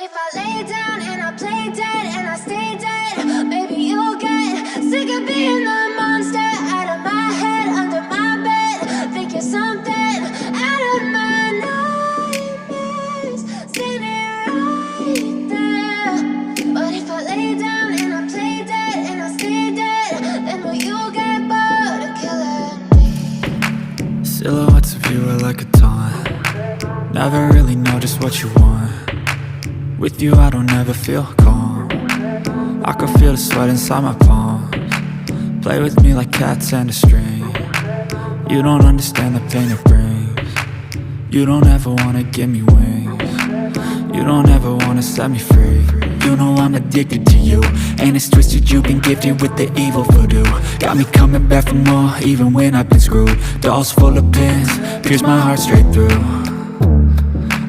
if I lay down and I play dead and I stay dead, baby, you'll get sick of being the monster out of my head, under my bed. Think you're something out of my nightmares, standing right there. But if I lay down and I play dead and I stay dead, then will you get bored of killing me? Silhouettes of you are like a taunt. Never really know just what you want. With you I don't ever feel calm. I can feel the sweat inside my palms. Play with me like cats and a string. You don't understand the pain it brings. You don't ever wanna give me wings. You don't ever wanna set me free. You know I'm addicted to you, and it's twisted, you've been gifted with the evil voodoo. Got me coming back for more, even when I've been screwed. Dolls full of pins, pierce my heart straight through.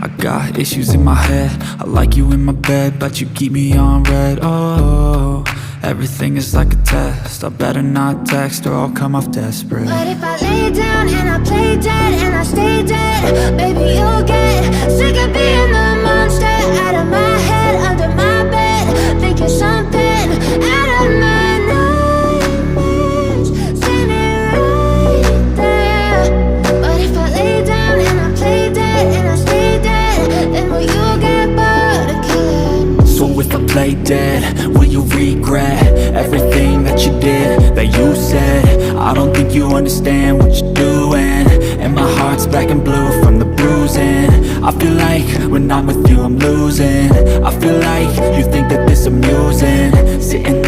I got issues in my head, I like you in my bed, but you keep me on red. Oh, everything is like a test, I better not text or I'll come off desperate. But if I lay down and I play dead and I stay dead, baby, you'll get sick of being the monster out of my head, under my bed. Think you're something out of my nightmares, standing right there. But if I lay down and I play dead and I stay dead, then will you get bored of killing me? So if I play dead, will you regret everything that you did, that you said? I don't think you understand what you're doing, and my heart's black and blue from the bruising. I feel like when I'm with you I'm losing. I feel like you think that this amusing, sitting there